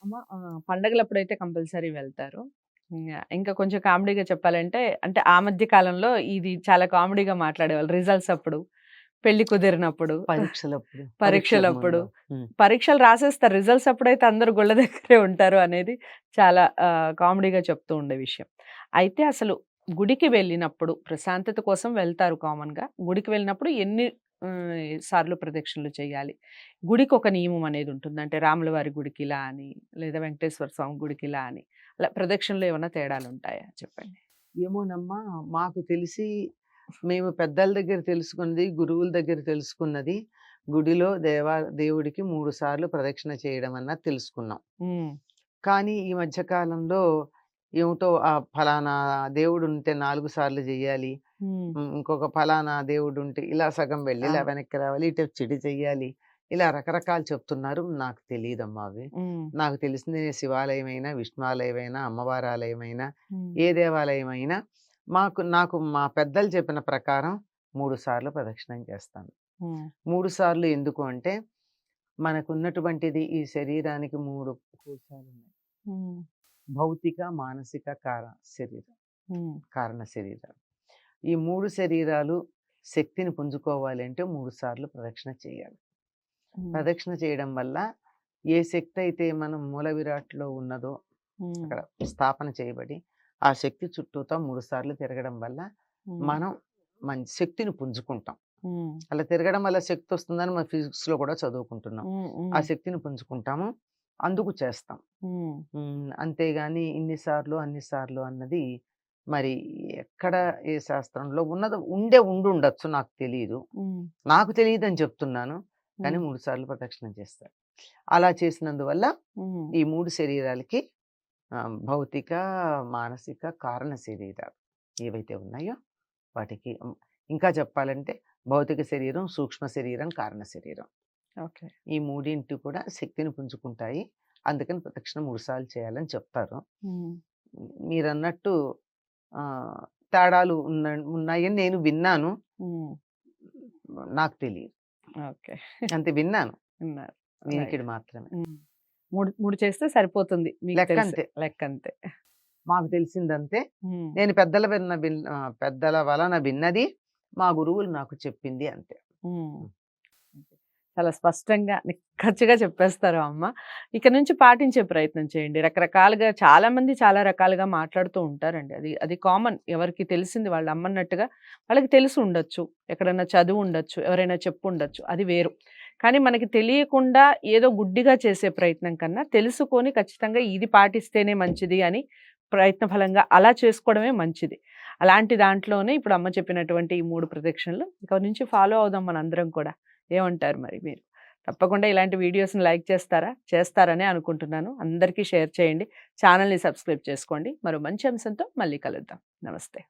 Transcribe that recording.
అమ్మ పండగలప్పుడైతే కంపల్సరీ వెళ్తారు. ఇంకా కొంచెం కామెడీగా చెప్పాలంటే, అంటే ఆ మధ్య కాలంలో ఇది చాలా కామెడీగా మాట్లాడేవాళ్ళు. రిజల్ట్స్ అప్పుడు, పెళ్లి కుదిరినప్పుడు, పరీక్షలప్పుడు, పరీక్షలకు పరీక్షలప్పుడు. ముందు. హ్మ్. పరీక్షలు రాసేస్తారు. రిజల్ట్స్ అప్పుడైతే అందరూ గుళ్ళ దగ్గరే ఉంటారు అనేది చాలా కామెడీగా చెప్తూ ఉండే విషయం. అయితే అసలు గుడికి వెళ్ళినప్పుడు ప్రశాంతత కోసం వెళ్తారు కామన్‌గా. గుడికి వెళ్ళినప్పుడు ఎన్ని సార్లు ప్రదక్షిణలు చేయాలి? గుడికొక నియమం అనేది ఉంటుంది. అంటే రాముల వారి గుడికి ఇలా అని, లేదా వెంకటేశ్వర స్వామి గుడికి ఇలా అని. అలా ప్రదక్షిణలో ఏమన్నా తేడాలుంటాయా చెప్పండి? ఏమోనమ్మా, మాకు తెలిసి మేము పెద్దల దగ్గర తెలుసుకున్నది, గురువుల దగ్గర తెలుసుకున్నది, గుడిలో దేవుడికి 3 సార్లు ప్రదక్షిణ చేయడం అన్నది తెలుసుకున్నాం. హ్మ్. కానీ ఈ మధ్య కాలంలో ఏమిటో ఫలానా దేవుడుంటే 4 సార్లు జెయ్యాలి. హ్మ్. ఇంకొక ఫలానా దేవుడుంటే ఇలా సగం వెళ్ళి ఇలా అవును. వెనక్కి రావాలి. ఇటొచ్చి ఇటు చెయ్యాలి. ఇలా రకరకాలు చెప్తున్నారు. నాకు తెలీదమ్మా అవి. హ్మ్. నాకు తెలిసింది శివాలయమైనా, విష్ణువాలయమైనా, అమ్మవారి ఆలయమైనా, హ్మ్. ఏ దేవాలయమైనా నాకు మా పెద్దలు చెప్పిన ప్రకారం 3 సార్లు ప్రదక్షిణం చేస్తాను. హ్మ్. 3 సార్లు ఎందుకు అంటే, మనకున్నటువంటిది ఈ శరీరానికి 3 కోశాలున్నాయి. హ్మ్. భౌతిక, మానసిక, శరీరం. హ్మ్. కారణ శరీరాలు. ఈ 3 శరీరాలు శక్తిని పుంజుకోవాలి అంటే 3 సార్లు ప్రదక్షిణ చేయాలి. హ్మ్. ప్రదక్షిణ చేయడం వల్ల ఏ శక్తి అయితే మనం మూల విరాట్‌లో ఉన్నదో హ్మ్. అక్కడ స్థాపన చేయబడి, ఆ శక్తి చుట్టూతా 3 సార్లు తిరగడం వల్ల హ్మ్. మనం మంచి శక్తిని పుంజుకుంటాం. హ్మ్. అలా తిరగడం వల్ల శక్తొస్తుందని మనం ఫిజిక్స్‌లో కూడా చదువుకుంటున్నాం. హ్మ్. ఆ హ్మ్. శక్తిని పుంజుకుంటాము. అందుకు చేస్తాం. హ్మ్. అంతేగాని ఇన్ని సార్లు, అన్ని సార్లు అన్నది మరి ఎక్కడ ఏ శాస్త్రంలో ఉండుండొచ్చు, నాకు తెలీదు. హ్మ్. నాకు తెలీదని చెప్తున్నాను. కానీ హ్మ్. 3 సార్లు ప్రదక్షిణం చేస్తారు. అలా చేసినందువల్ల హ్మ్. ఈ 3 శరీరాలకి భౌతిక, మానసిక, కారణ శరీరాలు ఏవైతే ఉన్నాయో వాటికి ఇంకా చెప్పాలంటే భౌతిక శరీరం, సూక్ష్మ శరీరం, కారణ శరీరం. ఓకే. ఈ మూడింటి కూడా శక్తిని పుంజుకుంటాయి. అందుకని ప్రదక్షిణ 3 సార్లు చేయాలని చెప్తారు. హ్మ్. మీరన్నట్టు తేడాలు ఉన్నాయని నేను విన్నాను. హ్మ్. నాకు తెలీదు. ఓకే. అంతే, విన్నాను. ఉన్నారు. రైట్. వినికిడి మాత్రమే. హ్మ్. 3 చేస్తే సరిపోతుంది మీకు తెలిసి. లెక్కంతే. లెక్కంతే. మాకు తెలిసిందంతే. హ్మ్. నేను పెద్దల వలన విన్నది, మా గురువులు నాకు చెప్పింది అంతే. హ్మ్. హ్మ్. చాలా స్పష్టంగా, నిక్కచ్చిగా చెప్పేస్తారు అమ్మ. ఇక నుంచి పాటించే ప్రయత్నం చేయండి. రకరకాలుగా చాలామంది చాలా రకాలుగా మాట్లాడుతూ ఉంటారండి. అది అది కామన్. ఎవరికి తెలిసింది వాళ్ళ అమ్మన్నట్టుగా వాళ్ళకి తెలిసి ఉండొచ్చు. ఎక్కడన్నా చదువు ఉండొచ్చు. ఎవరైనా చెప్పుండొచ్చు. అది వేరు. కానీ మనకి తెలియకుండా ఏదో గుడ్డిగా చేసే ప్రయత్నం కన్నా తెలుసుకొని ఖచ్చితంగా ఇది పాటిస్తేనే మంచిది అని ప్రయత్న ఫలంగా అలా చేసుకోవడమే మంచిది. అలాంటి దాంట్లోనే ఇప్పుడు అమ్మ చెప్పినటువంటి ఈ 3 ప్రదక్షిణలు ఇక నుంచి ఫాలో అవుదాం మనందరం కూడా. ఏమంటారు మరి మీరు? తప్పకుండా ఇలాంటి వీడియోస్‌ని లైక్ చేస్తారా? చేస్తారనే అనుకుంటున్నాను. అందరికీ షేర్ చేయండి. ఛానెల్‌ని సబ్స్క్రైబ్ చేసుకోండి. మరో మంచి అంశంతో మళ్ళీ కలుద్దాం. నమస్తే.